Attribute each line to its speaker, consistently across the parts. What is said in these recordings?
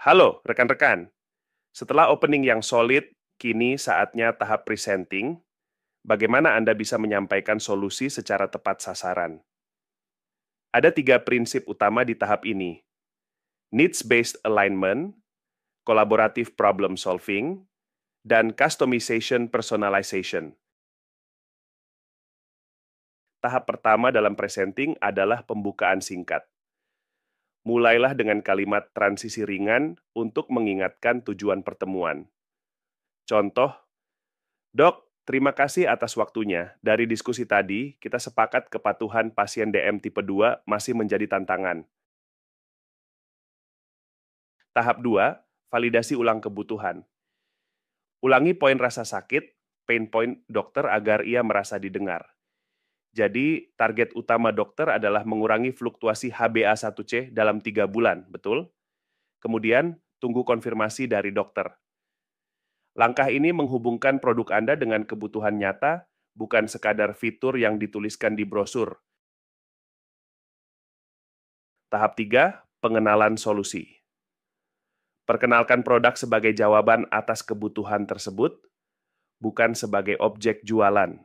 Speaker 1: Halo rekan-rekan, setelah opening yang solid, kini saatnya tahap presenting. Bagaimana Anda bisa menyampaikan solusi secara tepat sasaran? Ada 3 prinsip utama di tahap ini: needs-based alignment, collaborative problem solving, dan customization personalization. Tahap pertama dalam presenting adalah pembukaan singkat. Mulailah dengan kalimat transisi ringan untuk mengingatkan tujuan pertemuan. Contoh, Dok, terima kasih atas waktunya. Dari diskusi tadi, kita sepakat kepatuhan pasien DM tipe 2 masih menjadi tantangan. Tahap 2, validasi ulang kebutuhan. Ulangi poin rasa sakit, pain point dokter agar ia merasa didengar. Jadi, target utama dokter adalah mengurangi fluktuasi HbA1c dalam 3 bulan, betul? Kemudian, tunggu konfirmasi dari dokter. Langkah ini menghubungkan produk Anda dengan kebutuhan nyata, bukan sekadar fitur yang dituliskan di brosur. Tahap 3, pengenalan solusi. Perkenalkan produk sebagai jawaban atas kebutuhan tersebut, bukan sebagai objek jualan.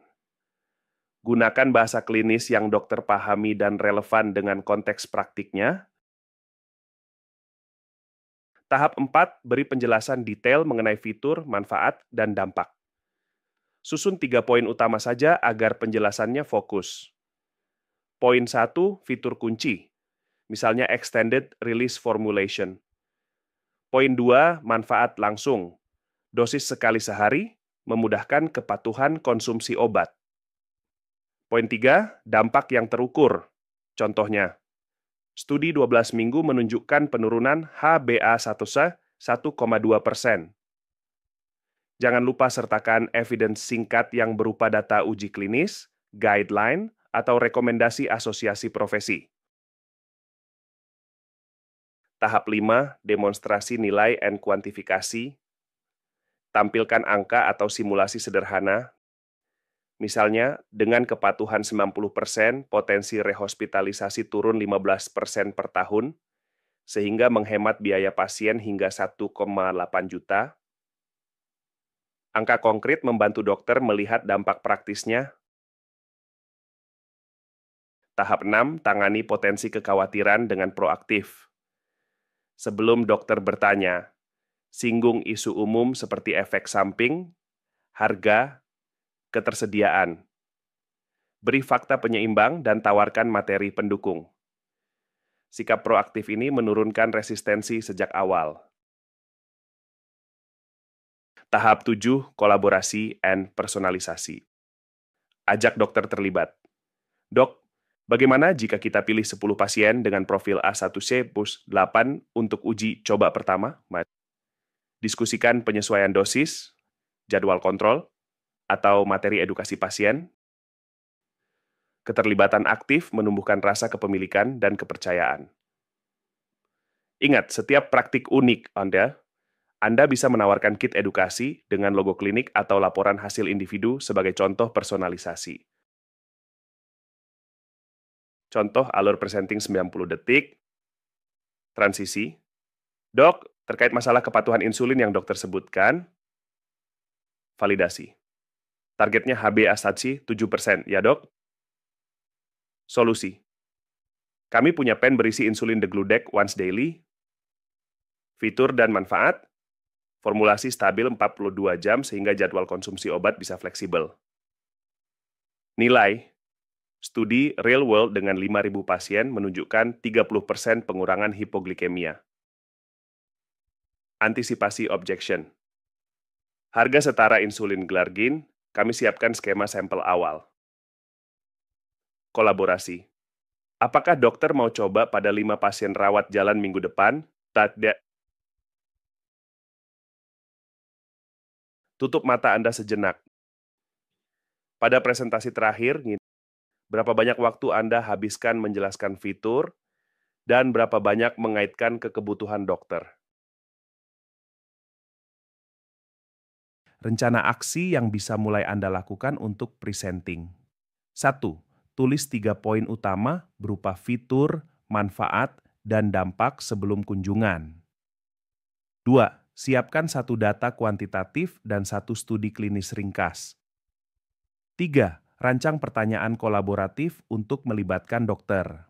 Speaker 1: Gunakan bahasa klinis yang dokter pahami dan relevan dengan konteks praktiknya. Tahap 4, beri penjelasan detail mengenai fitur, manfaat, dan dampak. Susun 3 poin utama saja agar penjelasannya fokus. Poin 1, fitur kunci, misalnya extended release formulation. Poin 2, manfaat langsung. Dosis sekali sehari, memudahkan kepatuhan konsumsi obat. Poin 3, dampak yang terukur. Contohnya, studi 12 minggu menunjukkan penurunan HbA1c 1,2%. Jangan lupa sertakan evidence singkat yang berupa data uji klinis, guideline, atau rekomendasi asosiasi profesi. Tahap 5, demonstrasi nilai and kuantifikasi. Tampilkan angka atau simulasi sederhana. Misalnya, dengan kepatuhan 90%, potensi rehospitalisasi turun 15% per tahun, sehingga menghemat biaya pasien hingga 1,8 juta. Angka konkret membantu dokter melihat dampak praktisnya. Tahap 6, tangani potensi kekhawatiran dengan proaktif. Sebelum dokter bertanya, singgung isu umum seperti efek samping, harga, ketersediaan. Beri fakta penyeimbang dan tawarkan materi pendukung. Sikap proaktif ini menurunkan resistensi sejak awal. Tahap 7, kolaborasi and personalisasi. Ajak dokter terlibat. Dok, bagaimana jika kita pilih 10 pasien dengan profil A1C plus 8 untuk uji coba pertama? Diskusikan penyesuaian dosis, jadwal kontrol, atau materi edukasi pasien. Keterlibatan aktif menumbuhkan rasa kepemilikan dan kepercayaan. Ingat, setiap praktik unik Anda bisa menawarkan kit edukasi dengan logo klinik atau laporan hasil individu sebagai contoh personalisasi. Contoh alur presenting 90 detik, transisi. Dok, terkait masalah kepatuhan insulin yang dokter sebutkan, validasi. Targetnya HbA1c 7%, ya dok? Solusi. Kami punya pen berisi insulin degludec once daily. Fitur dan manfaat, formulasi stabil 42 jam sehingga jadwal konsumsi obat bisa fleksibel. Nilai, studi real world dengan 5.000 pasien menunjukkan 30% pengurangan hipoglikemia. Antisipasi objection. Harga setara insulin glargin, kami siapkan skema sampel awal. Kolaborasi. Apakah dokter mau coba pada 5 pasien rawat jalan minggu depan? Tutup mata Anda sejenak. Pada presentasi terakhir, berapa banyak waktu Anda habiskan menjelaskan fitur, dan berapa banyak mengaitkan ke kebutuhan dokter. Rencana aksi yang bisa mulai Anda lakukan untuk presenting. 1. Tulis 3 poin utama berupa fitur, manfaat, dan dampak sebelum kunjungan. 2. Siapkan satu data kuantitatif dan satu studi klinis ringkas. 3. Rancang pertanyaan kolaboratif untuk melibatkan dokter.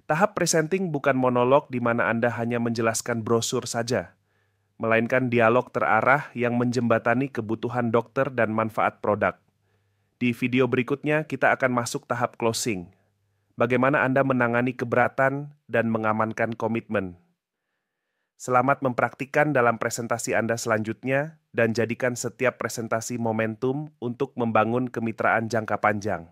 Speaker 1: Tahap presenting bukan monolog di mana Anda hanya menjelaskan brosur saja, melainkan dialog terarah yang menjembatani kebutuhan dokter dan manfaat produk. Di video berikutnya, kita akan masuk tahap closing. Bagaimana Anda menangani keberatan dan mengamankan komitmen. Selamat mempraktikkan dalam presentasi Anda selanjutnya dan jadikan setiap presentasi momentum untuk membangun kemitraan jangka panjang.